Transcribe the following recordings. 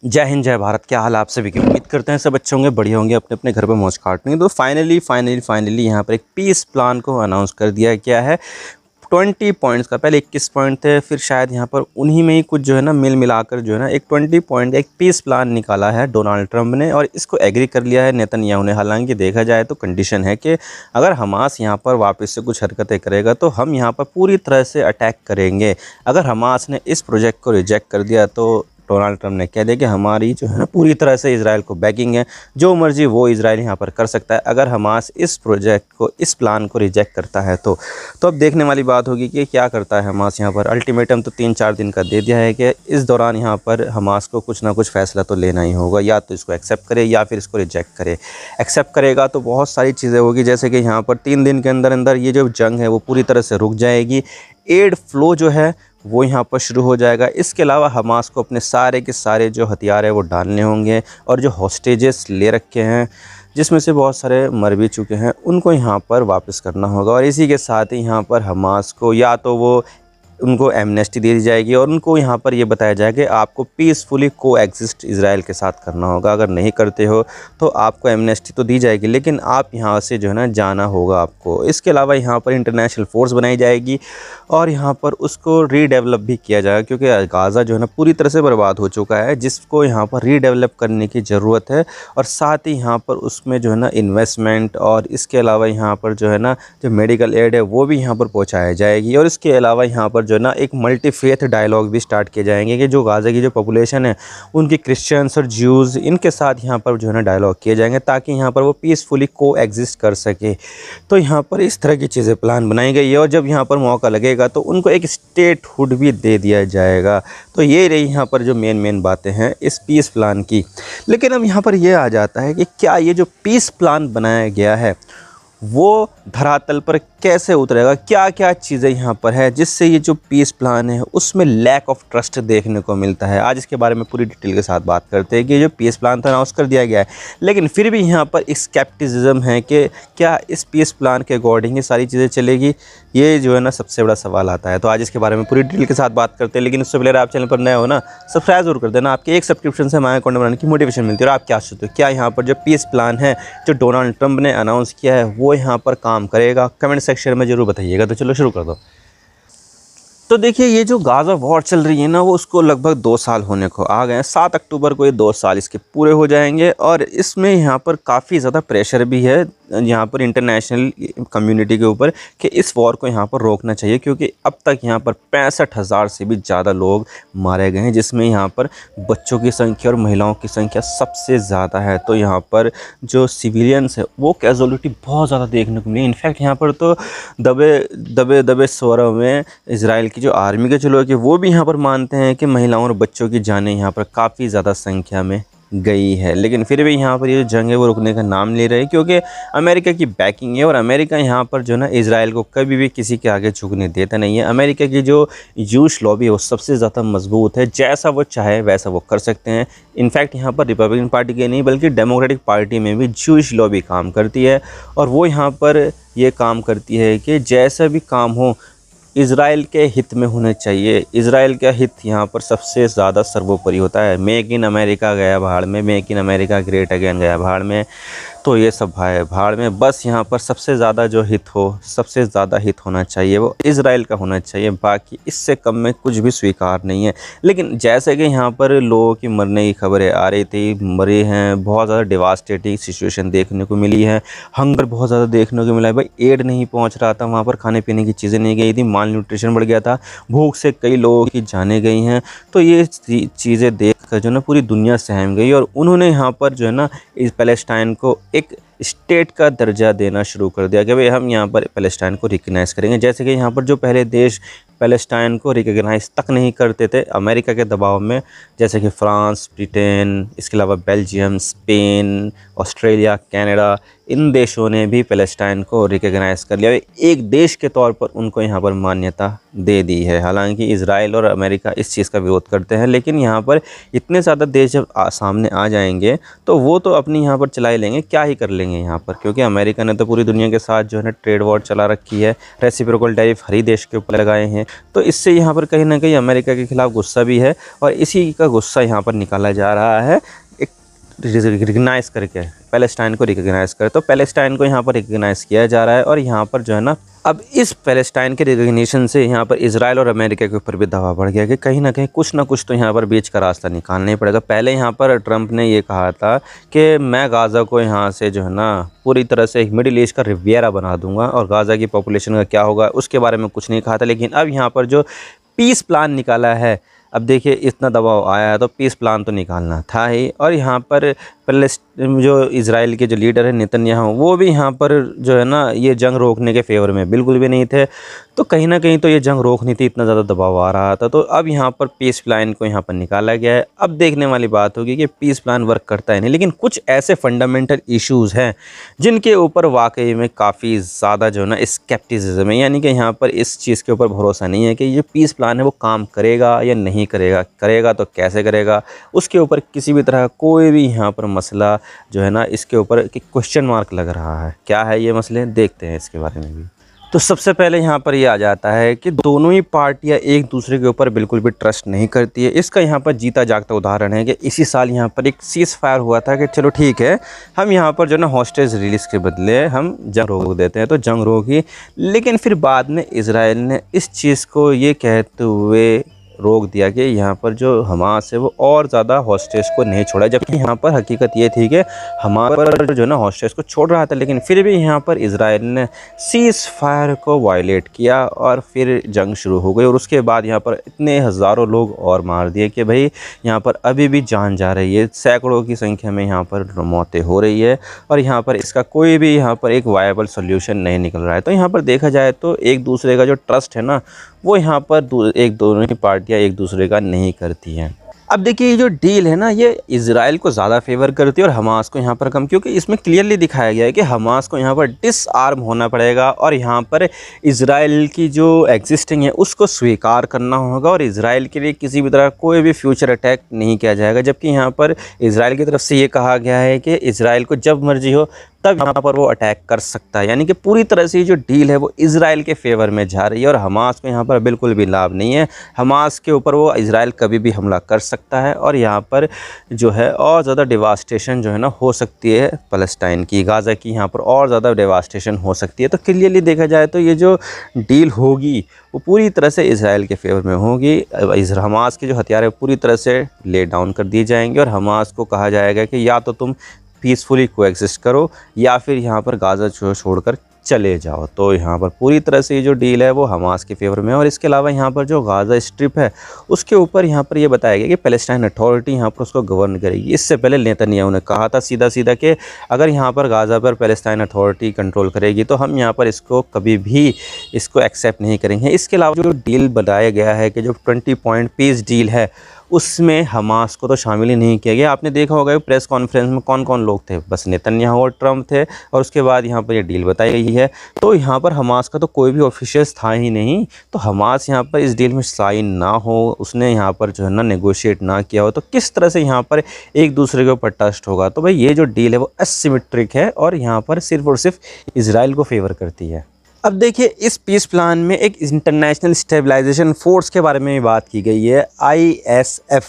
जय हिंद जय भारत। क्या हाल आप सभी की? उम्मीद करते हैं सब अच्छे होंगे, बढ़िया होंगे, अपने अपने घर पे मौज काटने। तो फाइनली यहाँ पर एक पीस प्लान को अनाउंस कर दिया गया है 20 पॉइंट्स का। पहले 21 पॉइंट थे, फिर शायद यहाँ पर उन्हीं में ही कुछ जो है ना मिल मिलाकर जो है ना एक 20 पॉइंट का एक पीस प्लान निकाला है डोनाल्ड ट्रंप ने, और इसको एग्री कर लिया है नेतन्याहू ने। हालांकि देखा जाए तो कंडीशन है कि अगर हमास यहाँ पर वापस से कुछ हरकतें करेगा तो हम यहाँ पर पूरी तरह से अटैक करेंगे। अगर हमास ने इस प्रोजेक्ट को रिजेक्ट कर दिया तो डोनाल्ड ट्रंप ने कह दिया कि हमारी जो है ना पूरी तरह से इजराइल को बैकिंग है, जो मर्जी वो इजराइल यहाँ पर कर सकता है अगर हमास इस प्रोजेक्ट को, इस प्लान को रिजेक्ट करता है तो अब देखने वाली बात होगी कि क्या करता है हमास। यहाँ पर अल्टीमेटम तो 3-4 दिन का दे दिया है कि इस दौरान यहाँ पर हमास को कुछ ना कुछ फैसला तो लेना ही होगा, या तो इसको एक्सेप्ट करे या फिर इसको रिजेक्ट करे। एक्सेप्ट करेगा तो बहुत सारी चीज़ें होगी, जैसे कि यहाँ पर 3 दिन के अंदर अंदर ये जो जंग है वो पूरी तरह से रुक जाएगी। एड फ्लो जो है वो यहाँ पर शुरू हो जाएगा। इसके अलावा हमास को अपने सारे के सारे जो हथियार है वो डालने होंगे, और जो हॉस्टेजेस ले रखे हैं जिसमें से बहुत सारे मर भी चुके हैं उनको यहाँ पर वापस करना होगा। और इसी के साथ ही यहाँ पर हमास को या तो वो उनको एमनेस्टी दे दी जाएगी, और उनको यहाँ पर ये बताया जाएगा कि आपको पीसफुली को एग्जिस्ट इजराइल के साथ करना होगा। अगर नहीं करते हो तो आपको एमनेस्टी तो दी जाएगी, लेकिन आप यहाँ से जो है ना जाना होगा आपको। इसके अलावा यहाँ पर इंटरनेशनल फोर्स बनाई जाएगी और यहाँ पर उसको रीडेवलप भी किया जाएगा, क्योंकि गाज़ा जो है ना पूरी तरह से बर्बाद हो चुका है, जिसको यहाँ पर रीडेवलप करने की ज़रूरत है। और साथ ही यहाँ पर उसमें जो है ना इन्वेस्टमेंट, और इसके अलावा यहाँ पर जो है ना जो मेडिकल एड है वो भी यहाँ पर पहुँचाया जाएगी। और इसके अलावा यहाँ पर जो है ना एक मल्टी फेथ डायलॉग भी स्टार्ट किए जाएंगे कि जो गाज़ा की जो पॉपुलेशन है उनकी क्रिश्चियंस और ज्यूज़, इनके साथ यहाँ पर जो है ना डायलॉग किए जाएंगे ताकि यहाँ पर वो पीसफुली को एग्जिस्ट कर सके। तो यहाँ पर इस तरह की चीज़ें प्लान बनाई गई है, और जब यहाँ पर मौका लगेगा तो उनको एक स्टेटहुड भी दे दिया जाएगा। तो ये रही यहाँ पर जो मेन बातें हैं इस पीस प्लान की। लेकिन अब यहाँ पर ये आ जाता है कि क्या ये जो पीस प्लान बनाया गया है वो धरातल पर कैसे उतरेगा, क्या क्या चीज़ें यहाँ पर है जिससे ये जो पीस प्लान है उसमें लैक ऑफ ट्रस्ट देखने को मिलता है। आज इसके बारे में पूरी डिटेल के साथ बात करते हैं कि जो पीस प्लान था अनाउंस कर दिया गया है, लेकिन फिर भी यहाँ पर एक स्केप्टिसिज्म है कि क्या इस पीस प्लान के अकॉर्डिंग ये सारी चीज़ें चलेगी। ये जो है ना सबसे बड़ा सवाल आता है। तो आज इसके बारे में पूरी डिटेल के साथ बात करते हैं, लेकिन उससे पहले आप चैनल पर नए हो ना सब्सक्राइब जरूर कर देना। आपके एक सब्सक्रिप्शन से हमारे कंटेंट बनाने की मोटिवेशन मिलती है। और आप क्या सोचते हो, क्या यहाँ पर जो पीस प्लान है जो डोनाल्ड ट्रंप ने अनाउंस किया है वो यहाँ पर काम करेगा? कमेंट सेक्शन में जरूर बताइएगा। तो चलो शुरू कर दो। तो देखिए, ये जो गाज़ा वॉर चल रही है ना वो उसको लगभग 2 साल होने को आ गए हैं। 7 अक्टूबर को ये 2 साल इसके पूरे हो जाएंगे, और इसमें यहाँ पर काफ़ी ज़्यादा प्रेशर भी है यहाँ पर इंटरनेशनल कम्युनिटी के ऊपर कि इस वॉर को यहाँ पर रोकना चाहिए, क्योंकि अब तक यहाँ पर 65,000 से भी ज़्यादा लोग मारे गए हैं, जिसमें यहाँ पर बच्चों की संख्या और महिलाओं की संख्या सबसे ज़्यादा है। तो यहाँ पर जो सिविलियंस है वो कैजुअलिटी बहुत ज़्यादा देखने को मिली। इनफैक्ट यहाँ पर तो दबे स्वरों में इजराइल की जो आर्मी के जो लोग हैं वो भी यहाँ पर मानते हैं कि महिलाओं और बच्चों की जानें यहाँ पर काफ़ी ज़्यादा संख्या में गई है। लेकिन फिर भी यहाँ पर ये जो जंग है वो रुकने का नाम ले रहे हैं, क्योंकि अमेरिका की बैकिंग है, और अमेरिका यहाँ पर जो ना इजराइल को कभी भी किसी के आगे झुकने देता नहीं है। अमेरिका की जो यूश लॉबी है वो सबसे ज़्यादा मजबूत है, जैसा वो चाहे वैसा वो कर सकते हैं। इनफैक्ट यहाँ पर रिपब्लिकन पार्टी के नहीं बल्कि डेमोक्रेटिक पार्टी में भी जूश लॉबी काम करती है, और वो यहाँ पर ये काम करती है कि जैसा भी काम हो इज़राइल के हित में होने चाहिए। इज़राइल का हित यहाँ पर सबसे ज़्यादा सर्वोपरि होता है। मेक इन अमेरिका गया भाड़ में, make in America great again गया भाड़ में, तो ये सब भाड़ में। बस यहाँ पर सबसे ज़्यादा जो हित हो, सबसे ज़्यादा हित होना चाहिए वो इज़राइल का होना चाहिए, बाकी इससे कम में कुछ भी स्वीकार नहीं है। लेकिन जैसे कि यहाँ पर लोगों की मरने की खबरें आ रही थी, मरे हैं, बहुत ज़्यादा डिवास्टेटिंग सिचुएशन देखने को मिली है, हंगर बहुत ज़्यादा देखने को मिला है। भाई एड नहीं पहुँच रहा था, वहाँ पर खाने पीने की चीज़ें नहीं गई थी, माल न्यूट्रिशन बढ़ गया था, भूख से कई लोगों की जानें गई हैं। तो ये चीज़ें देख कर जो ना पूरी दुनिया सहम गई, और उन्होंने यहाँ पर जो है ना इस पैलेस्टाइन को एक स्टेट का दर्जा देना शुरू कर दिया कि भाई हम यहाँ पर पैलेस्टाइन को रिकग्नाइज करेंगे। जैसे कि यहाँ पर जो पहले देश पैलेस्टाइन को रिकग्नाइज तक नहीं करते थे अमेरिका के दबाव में, जैसे कि फ्रांस, ब्रिटेन, इसके अलावा बेल्जियम, स्पेन, ऑस्ट्रेलिया, कनाडा, इन देशों ने भी पैलेस्टाइन को रिकग्नाइज कर लिया। एक देश के तौर पर उनको यहाँ पर मान्यता दे दी है। हालांकि इजराइल और अमेरिका इस चीज़ का विरोध करते हैं, लेकिन यहाँ पर इतने ज़्यादा देश जब सामने आ जाएंगे तो वो तो अपनी यहाँ पर चला ही लेंगे, क्या ही कर लेंगे यहाँ पर, क्योंकि अमेरिका ने तो पूरी दुनिया के साथ जो है ना ट्रेड वॉर चला रखी है, रेसिप्रोकल टैरिफ हर ही देश के ऊपर लगाए हैं। तो इससे यहाँ पर कहीं ना कहीं अमेरिका के खिलाफ गुस्सा भी है और इसी का गुस्सा यहाँ पर निकाला जा रहा है एक रिकग्नाइज़ करके, पैलेस्टाइन को रिकग्नाइज़ करे। तो पैलेस्टाइन को यहाँ पर रिकग्नाइज़ किया जा रहा है और यहाँ पर जो है ना अब इस पैलेस्टाइन के रिकग्निशन से यहाँ पर इजराइल और अमेरिका के ऊपर भी दबाव बढ़ गया कि कहीं ना कहीं कुछ ना कुछ तो यहाँ पर बीच का रास्ता निकालना ही पड़ेगा। पहले यहाँ पर ट्रंप ने ये कहा था कि मैं गाज़ा को यहाँ से जो है ना पूरी तरह से एक मिडिल ईस्ट का रिवियरा बना दूंगा और गाज़ा की पॉपुलेशन का क्या होगा उसके बारे में कुछ नहीं कहा था। लेकिन अब यहाँ पर जो पीस प्लान निकाला है, अब देखिए इतना दबाव आया है तो पीस प्लान तो निकालना था ही। और यहाँ पर जो इज़राइल के जो लीडर है नेतन्याहू, वो भी यहाँ पर जो है ना ये जंग रोकने के फेवर में बिल्कुल भी नहीं थे। तो कहीं ना कहीं तो ये जंग रोकनी थी, इतना ज़्यादा दबाव आ रहा था। तो अब यहाँ पर पीस प्लान को यहाँ पर निकाला गया है। अब देखने वाली बात होगी कि पीस प्लान वर्क करता है नहीं, लेकिन कुछ ऐसे फंडामेंटल इश्यूज़ हैं जिनके ऊपर वाकई में काफ़ी ज़्यादा जो है ना स्केप्टिसिज्म है, यानी कि यहाँ पर इस चीज़ के ऊपर भरोसा नहीं है कि ये पीस प्लान है वो काम करेगा या नहीं करेगा, करेगा तो कैसे करेगा, उसके ऊपर किसी भी तरह कोई भी यहाँ पर मसला जो है ना इसके ऊपर क्वेश्चन मार्क लग रहा है। क्या है ये मसले, देखते हैं इसके बारे में भी। तो सबसे पहले यहाँ पर ये आ जाता है कि दोनों ही पार्टियाँ एक दूसरे के ऊपर बिल्कुल भी ट्रस्ट नहीं करती है। इसका यहाँ पर जीता जागता उदाहरण है कि इसी साल यहाँ पर एक सीज़ फायर हुआ था कि चलो ठीक है हम यहाँ पर जो ना हॉस्टेज रिलीज़ के बदले हम जंग रोक देते हैं, तो जंग रोकी। लेकिन फिर बाद में इजराइल ने इस चीज़ को ये कहते हुए रोक दिया कि यहाँ पर जो हमास है वो और ज़्यादा हॉस्टेज को नहीं छोड़ा, जबकि यहाँ पर हकीकत ये थी कि हमास पर जो ना हॉस्टेज को छोड़ रहा था, लेकिन फिर भी यहाँ पर इजराइल ने सीज़ फायर को वायलेट किया और फिर जंग शुरू हो गई। और उसके बाद यहाँ पर इतने हज़ारों लोग और मार दिए कि भाई यहाँ पर अभी भी जान जा रही है, सैकड़ों की संख्या में यहाँ पर मौतें हो रही है और यहाँ पर इसका कोई भी यहाँ पर एक वायबल सोल्यूशन नहीं निकल रहा है। तो यहाँ पर देखा जाए तो एक दूसरे का जो ट्रस्ट है ना वो यहाँ पर दोनों ही पार्टियाँ एक दूसरे का नहीं करती हैं। अब देखिए ये जो डील है ना ये इजराइल को ज़्यादा फेवर करती है और हमास को यहाँ पर कम, क्योंकि इसमें क्लियरली दिखाया गया है कि हमास को यहाँ पर डिसआर्म होना पड़ेगा और यहाँ पर इजराइल की जो एग्जिस्टिंग है उसको स्वीकार करना होगा और इजराइल के लिए किसी भी तरह कोई भी फ्यूचर अटैक नहीं किया जाएगा। जबकि यहाँ पर इजराइल की तरफ से ये कहा गया है कि इजराइल को जब मर्जी हो तब यहाँ पर वो अटैक कर सकता है, यानी कि पूरी तरह से जो डील है वो इजराइल के फेवर में जा रही है और हमास को यहाँ पर बिल्कुल भी लाभ नहीं है। हमास के ऊपर वो इजराइल कभी भी हमला कर सकता है और यहाँ पर जो है और ज़्यादा डिवास्टेशन जो है ना हो सकती है पैलेस्टाइन की, गाज़ा की यहाँ पर और ज़्यादा डिवास्टेशन हो सकती है। तो क्लियरली देखा जाए तो ये जो डील होगी वो पूरी तरह से इजराइल के फेवर में होगी। हमास के जो हथियार है पूरी तरह से ले डाउन कर दिए जाएंगे और हमास को कहा जाएगा कि या तो तुम पीसफुली कोएग्जिस्ट करो या फिर यहाँ पर गाज़ा छोड़कर चले जाओ। तो यहाँ पर पूरी तरह से ये जो डील है वो हमास के फेवर में है। और इसके अलावा यहाँ पर जो गाज़ा स्ट्रिप है उसके ऊपर यहाँ पर ये बताया गया कि पैलेस्टाइन अथॉरिटी यहाँ पर उसको गवर्न करेगी। इससे पहले नेतन्याहू ने कहा था सीधा सीधा कि अगर यहाँ पर गाज़ा पर पैलेस्टाइन अथॉरिटी कंट्रोल करेगी तो हम यहाँ पर इसको कभी भी इसको एक्सेप्ट नहीं करेंगे। इसके अलावा जो डील बताया गया है कि जो 20 पॉइंट पीस डील है उसमें हमास को तो शामिल ही नहीं किया गया। आपने देखा होगा प्रेस कॉन्फ्रेंस में कौन कौन लोग थे, बस नेतन्याहू और ट्रंप थे और उसके बाद यहाँ पर ये डील बताई गई है। तो यहाँ पर हमास का तो कोई भी ऑफिशियल्स था ही नहीं। तो हमास यहाँ पर इस डील में साइन ना हो, उसने यहाँ पर जो है ना नेगोशिएट ना किया हो, तो किस तरह से यहाँ पर एक दूसरे के ऊपर ट्रस्ट होगा। तो भाई ये जो डील है वो एसिमेट्रिक है और यहाँ पर सिर्फ और सिर्फ इजराइल को फेवर करती है। अब देखिए इस पीस प्लान में एक इंटरनेशनल स्टेबलाइजेशन फोर्स के बारे में बात की गई है, ISF,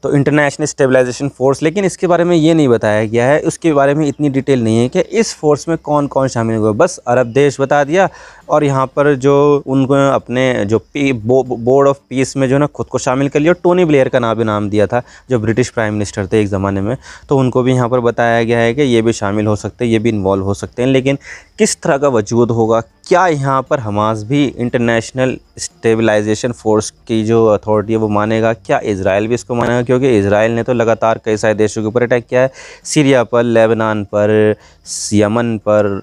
तो इंटरनेशनल स्टेबलाइजेशन फोर्स। लेकिन इसके बारे में ये नहीं बताया गया है, उसके बारे में इतनी डिटेल नहीं है कि इस फोर्स में कौन कौन शामिल हुआ। बस अरब देश बता दिया और यहाँ पर जो उनको अपने जो बोर्ड ऑफ पीस में जो ना खुद को शामिल कर लिया। टोनी ब्लेयर का नाम दिया था जो ब्रिटिश प्राइम मिनिस्टर थे एक ज़माने में, तो उनको भी यहाँ पर बताया गया है कि ये भी शामिल हो सकते हैं, ये भी इन्वॉल्व हो सकते हैं। लेकिन किस तरह का वजूद होगा, क्या यहाँ पर हमास भी इंटरनेशनल स्टेबलाइजेशन फोर्स की जो अथॉरिटी है वो मानेगा, क्या इजराइल भी इसको मानेगा? क्योंकि इजराइल ने तो लगातार कई सारे देशों के ऊपर अटैक किया है, सीरिया पर, लेबनान पर, यमन पर,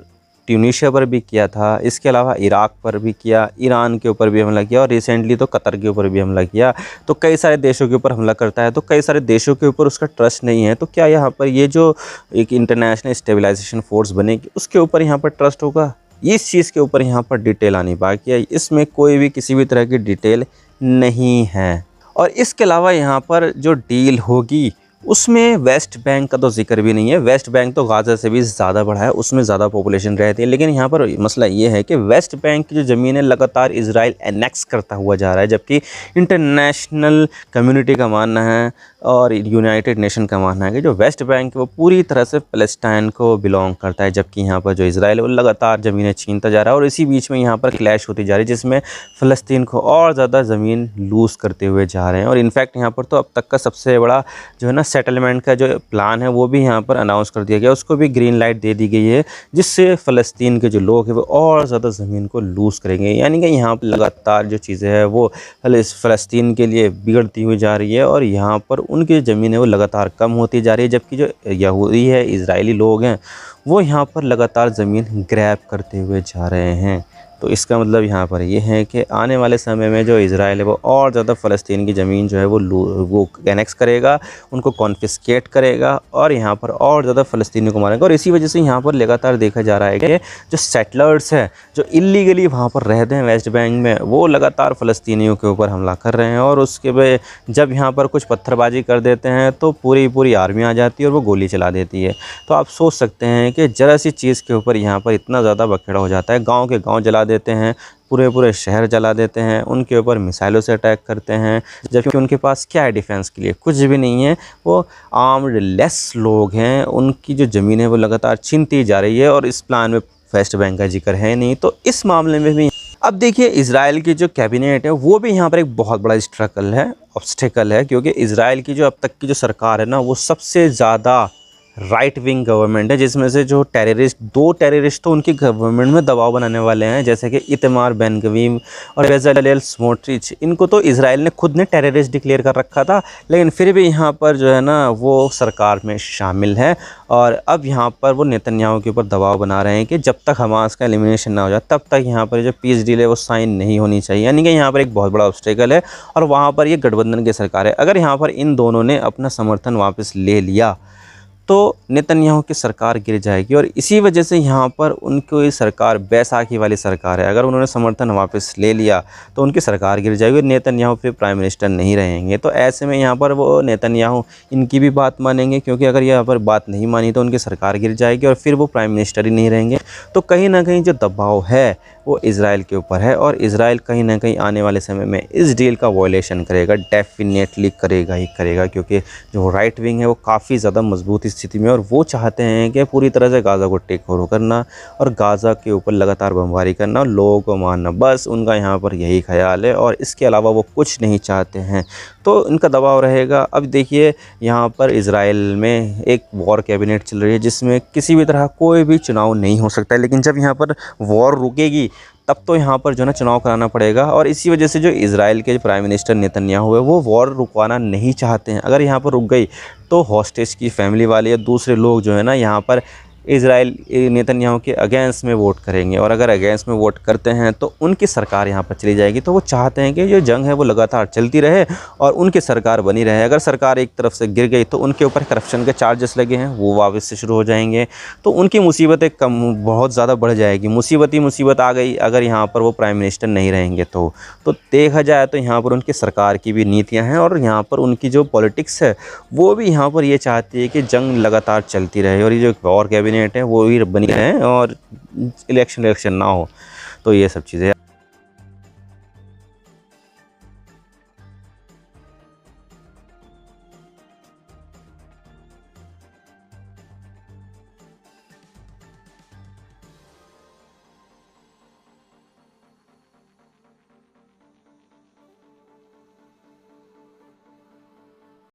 ट्यूनीशिया पर भी किया था, इसके अलावा इराक पर भी किया, ईरान के ऊपर भी हमला किया और रिसेंटली तो कतर के ऊपर भी हमला किया। तो कई सारे देशों के ऊपर हमला करता है, तो कई सारे देशों के ऊपर उसका ट्रस्ट नहीं है। तो क्या यहाँ पर ये जो एक इंटरनेशनल स्टेबलाइजेशन फोर्स बनेगी उसके ऊपर यहाँ पर ट्रस्ट होगा? इस चीज़ के ऊपर यहाँ पर डिटेल आनी बाकी है, इसमें कोई भी किसी भी तरह की डिटेल नहीं है। और इसके अलावा यहाँ पर जो डील होगी उसमें वेस्ट बैंक का तो ज़िक्र भी नहीं है। वेस्ट बैंक तो गाज़ा से भी ज़्यादा बड़ा है, उसमें ज़्यादा पॉपुलेशन रहती है। लेकिन यहाँ पर मसला ये है कि वेस्ट बैंक की जो ज़मीन है लगातार इज़राइल एनेक्स करता हुआ जा रहा है, जबकि इंटरनेशनल कम्युनिटी का मानना है और यूनाइटेड नेशन का मानना है कि जो वेस्ट बैंक है वो पूरी तरह से फ़लस्तीन को बिलोंग करता है, जबकि यहाँ पर जो इज़राइल है वो लगातार ज़मीनें छीनता जा रहा है। और इसी बीच में यहाँ पर क्लैश होती जा रही है, जिसमें फ़लस्तीन को और ज़्यादा ज़मीन लूज़ करते हुए जा रहे हैं। और इनफैक्ट यहाँ पर तो अब तक का सबसे बड़ा जो है ना सेटलमेंट का जो प्लान है वो भी यहाँ पर अनाउंस कर दिया गया, उसको भी ग्रीन लाइट दे दी गई है, जिससे फ़लस्तीन के जो लोग हैं वो और ज़्यादा ज़मीन को लूज़ करेंगे। यानी कि यहाँ पर लगातार जो चीज़ें हैं वो फ़लस्तीन के लिए बिगड़ती हुई जा रही है और यहाँ पर उनकी ज़मीन है वो लगातार कम होती जा रही है, जबकि जो यहूदी है, इज़राइली लोग हैं, वो यहाँ पर लगातार ज़मीन ग्रैब करते हुए जा रहे हैं। तो इसका मतलब यहाँ पर ये है कि आने वाले समय में जो इज़राइल है वो और ज़्यादा फ़लस्तीन की ज़मीन जो है वो एनेक्स करेगा, उनको कॉन्फिस्केट करेगा और यहाँ पर और ज़्यादा फ़लस्तीनियों को मारेगा। और इसी वजह से यहाँ पर लगातार देखा जा रहा है कि जो सेटलर्स हैं, जो इल्लीगली वहाँ पर रहते हैं वेस्ट बैंक में, वो लगातार फ़लस्तीनियों के ऊपर हमला कर रहे हैं। और उसके बाद जब यहाँ पर कुछ पत्थरबाजी कर देते हैं तो पूरी आर्मी आ जाती है और वो गोली चला देती है। तो आप सोच सकते हैं कि ज़रा सी चीज़ के ऊपर यहाँ पर इतना ज़्यादा बखेड़ा हो जाता है। गाँव के गाँव जला देते हैं, पूरे शहर जला देते हैं, उनके ऊपर मिसाइलों से अटैक करते हैं, जबकि उनके पास क्या है डिफेंस के लिए? कुछ भी नहीं है। वो आर्म्ड लेस लोग हैं, उनकी जो ज़मीन है वो लगातार छीनती जा रही है और इस प्लान में वेस्ट बैंक का जिक्र है नहीं। तो इस मामले में भी अब देखिए इज़राइल की जो कैबिनेट है वो भी यहाँ पर एक बहुत बड़ा स्ट्रगल है, ऑब्स्टेकल है, क्योंकि इज़राइल की जो अब तक की जो सरकार है ना वो सबसे ज़्यादा राइट विंग गवर्नमेंट है, जिसमें से जो दो टेररिस्ट तो उनकी गवर्नमेंट में दबाव बनाने वाले हैं, जैसे कि इतमार बेन गवीम और बेज़लेल स्मोट्रिच। इनको तो इज़राइल ने खुद ने टेररिस्ट डिक्लेयर कर रखा था, लेकिन फिर भी यहाँ पर जो है ना वो सरकार में शामिल है। और अब यहाँ पर वो नेतन्याहू के ऊपर दबाव बना रहे हैं कि जब तक हमास का एलिमिनेशन ना हो जाए तब तक यहाँ पर जो पीस डील है वो साइन नहीं होनी चाहिए। यानी कि यहाँ पर एक बहुत बड़ा ऑब्स्टेकल है और वहाँ पर ये गठबंधन की सरकार है। अगर यहाँ पर इन दोनों ने अपना समर्थन वापस ले लिया तो नेतन्याहू की सरकार गिर जाएगी। और इसी वजह से यहाँ पर उनकी सरकार बैसाखी वाली सरकार है। अगर उन्होंने समर्थन वापस ले लिया तो उनकी सरकार गिर जाएगी, नेतन्याहू फिर प्राइम मिनिस्टर नहीं रहेंगे। तो ऐसे में यहाँ पर वो नेतन्याहू इनकी भी बात मानेंगे, क्योंकि अगर यहाँ पर बात नहीं मानी तो उनकी सरकार गिर जाएगी और फिर वो प्राइम मिनिस्टर ही नहीं रहेंगे। तो कहीं ना कहीं जो दबाव है वो इज़राइल के ऊपर है और इज़राइल कहीं ना कहीं आने वाले समय में इस डील का वायलेशन करेगा, डेफिनेटली करेगा ही करेगा, क्योंकि जो राइट विंग है वो काफ़ी ज़्यादा मजबूत स्थिति में और वो चाहते हैं कि पूरी तरह से गाज़ा को टेक ओवर करना और गाज़ा के ऊपर लगातार बमबारी करना और लोगों को मारना, बस उनका यहाँ पर यही ख्याल है और इसके अलावा वो कुछ नहीं चाहते हैं। तो इनका दबाव रहेगा। अब देखिए यहाँ पर इज़राइल में एक वॉर कैबिनेट चल रही है, जिसमें किसी भी तरह कोई भी चुनाव नहीं हो सकता है, लेकिन जब यहाँ पर वॉर रुकेगी तब तो यहाँ पर जो ना चुनाव कराना पड़ेगा। और इसी वजह से जो इज़राइल के प्राइम मिनिस्टर नेतन्याहू है वो वॉर रुकवाना नहीं चाहते हैं। अगर यहाँ पर रुक गई तो हॉस्टेज की फैमिली वाले या दूसरे लोग जो है ना यहाँ पर इज़राइल नेतन्याहू के अगेंस्ट में वोट करेंगे, और अगर अगेंस्ट में वोट करते हैं तो उनकी सरकार यहाँ पर चली जाएगी। तो वो चाहते हैं कि ये जंग है वो लगातार चलती रहे और उनकी सरकार बनी रहे। अगर सरकार एक तरफ से गिर गई तो उनके ऊपर करप्शन के चार्जेस लगे हैं वो वापस से शुरू हो जाएंगे, तो उनकी मुसीबतें बहुत ज़्यादा बढ़ जाएगी। मुसीबत ही मुसीबत आ गई अगर यहाँ पर वो प्राइम मिनिस्टर नहीं रहेंगे तो देखा जाए तो यहाँ पर उनकी सरकार की भी नीतियाँ हैं और यहाँ पर उनकी जो पॉलिटिक्स है वो भी यहाँ पर ये चाहती है कि जंग लगातार चलती रहे और ये जो वॉर कैबिनेट है वो भी बनी रहे और इलेक्शन ना हो। तो ये सब चीज़ें